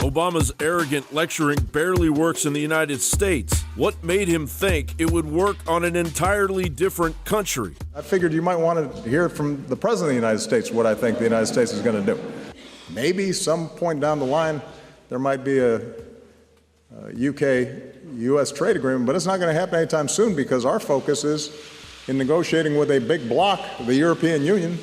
Obama's arrogant lecturing barely works in the United States. What made him think it would work on an entirely different country? I figured you might want to hear from the President of the United States what I think the United States is going to do. Maybe some point down the line there might be a UK-US trade agreement, but it's not going to happen anytime soon because our focus is in negotiating with a big bloc, the European Union,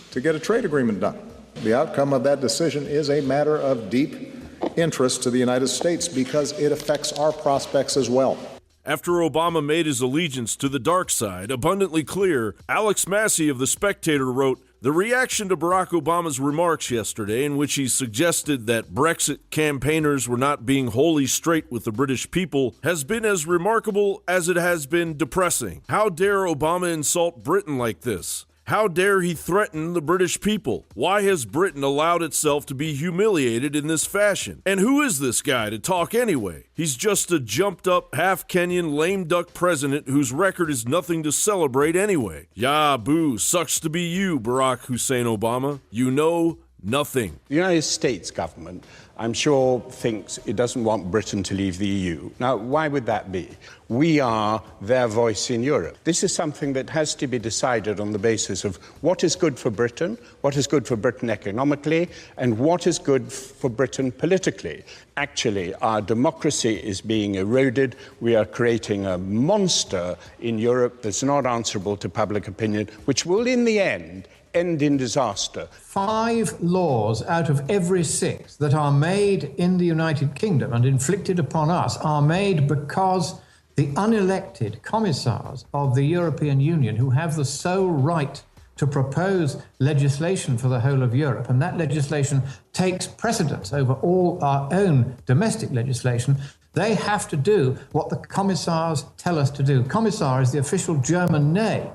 to get a trade agreement done. The outcome of that decision is a matter of deep interest to the United States because it affects our prospects as well. After Obama made his allegiance to the dark side abundantly clear, Alex Massey of The Spectator wrote, "The reaction to Barack Obama's remarks yesterday, in which he suggested that Brexit campaigners were not being wholly straight with the British people, has been as remarkable as it has been depressing. How dare Obama insult Britain like this? How dare he threaten the British people? Why has Britain allowed itself to be humiliated in this fashion? And who is this guy to talk anyway? He's just a jumped-up, half-Kenyan, lame-duck president whose record is nothing to celebrate anyway. Yah, boo, sucks to be you, Barack Hussein Obama. You know nothing." The United States government, I'm sure, thinks it doesn't want Britain to leave the EU. Now, why would that be? We are their voice in Europe. This is something that has to be decided on the basis of what is good for Britain, what is good for Britain economically, and what is good for Britain politically. Actually, our democracy is being eroded. We are creating a monster in Europe that's not answerable to public opinion, which will, in the end in disaster. 5 laws out of every 6 that are made in the United Kingdom and inflicted upon us are made because the unelected commissars of the European Union, who have the sole right to propose legislation for the whole of Europe, and that legislation takes precedence over all our own domestic legislation, they have to do what the commissars tell us to do. Commissar is the official German name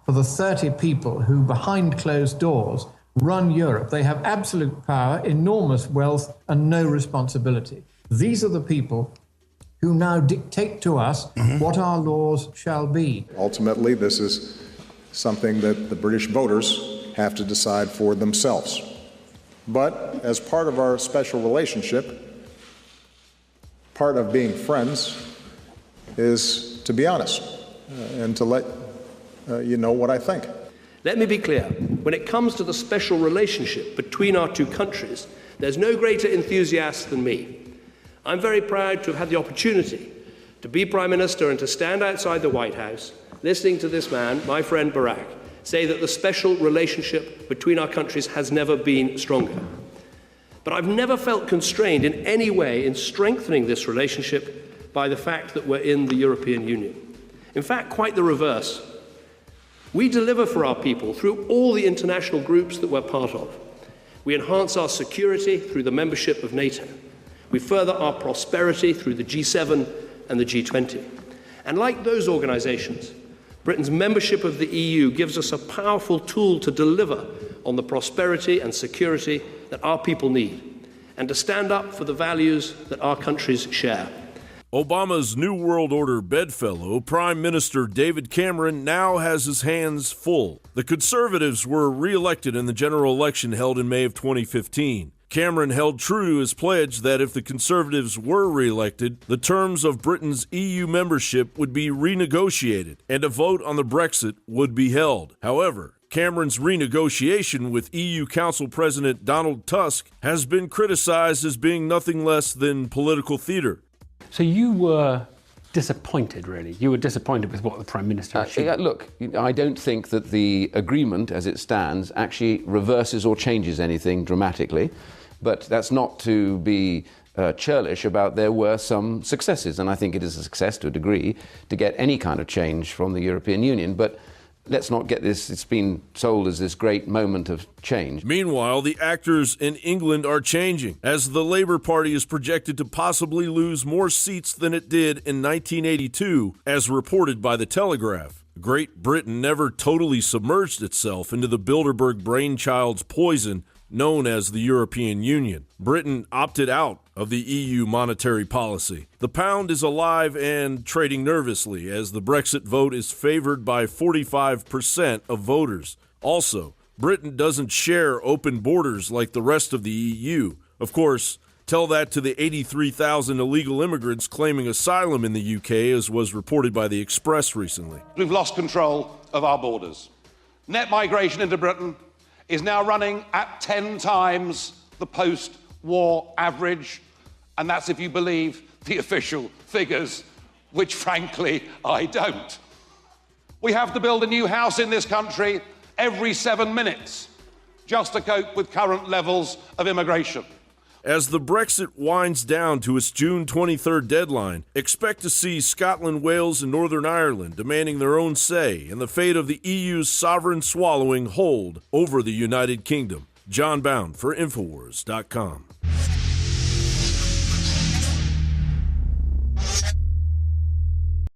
for the 30 people who, behind closed doors, run Europe. They have absolute power, enormous wealth, and no responsibility. These are the people who now dictate to us what our laws shall be. Ultimately, this is something that the British voters have to decide for themselves. But as part of our special relationship, part of being friends is to be honest and to let you know what I think. Let me be clear. When it comes to the special relationship between our two countries, there's no greater enthusiast than me. I'm very proud to have had the opportunity to be Prime Minister and to stand outside the White House, listening to this man, my friend Barack, say that the special relationship between our countries has never been stronger. But I've never felt constrained in any way in strengthening this relationship by the fact that we're in the European Union. In fact, quite the reverse. We deliver for our people through all the international groups that we're part of. We enhance our security through the membership of NATO. We further our prosperity through the G7 and the G20. And like those organisations, Britain's membership of the EU gives us a powerful tool to deliver on the prosperity and security that our people need, and to stand up for the values that our countries share. Obama's New World Order bedfellow, Prime Minister David Cameron, now has his hands full. The Conservatives were re-elected in the general election held in May of 2015. Cameron held true to his pledge that if the Conservatives were re-elected, the terms of Britain's EU membership would be renegotiated and a vote on the Brexit would be held. However, Cameron's renegotiation with EU Council President Donald Tusk has been criticized as being nothing less than political theater. So you were disappointed, really? You were disappointed with what the Prime Minister achieved? Look, I don't think that the agreement as it stands actually reverses or changes anything dramatically, but that's not to be churlish about there were some successes, and I think it is a success to a degree to get any kind of change from the European Union, but let's not get this, it's been sold as this great moment of change. Meanwhile, the actors in England are changing, as the Labour Party is projected to possibly lose more seats than it did in 1982, as reported by The Telegraph. Great Britain never totally submerged itself into the Bilderberg brainchild's poison known as the European Union. Britain opted out of the EU monetary policy. The pound is alive and trading nervously as the Brexit vote is favored by 45% of voters. Also, Britain doesn't share open borders like the rest of the EU. Of course, Tell that to the 83,000 illegal immigrants claiming asylum in the UK, as was reported by The Express recently. We've lost control of our borders. Net migration into Britain is now running at 10 times the post-war average, and that's if you believe the official figures, which frankly I don't. We have to build a new house in this country every 7 minutes just to cope with current levels of immigration. As the Brexit winds down to its June 23rd deadline, expect to see Scotland, Wales, and Northern Ireland demanding their own say in the fate of the EU's sovereign swallowing hold over the United Kingdom. John Bound for Infowars.com.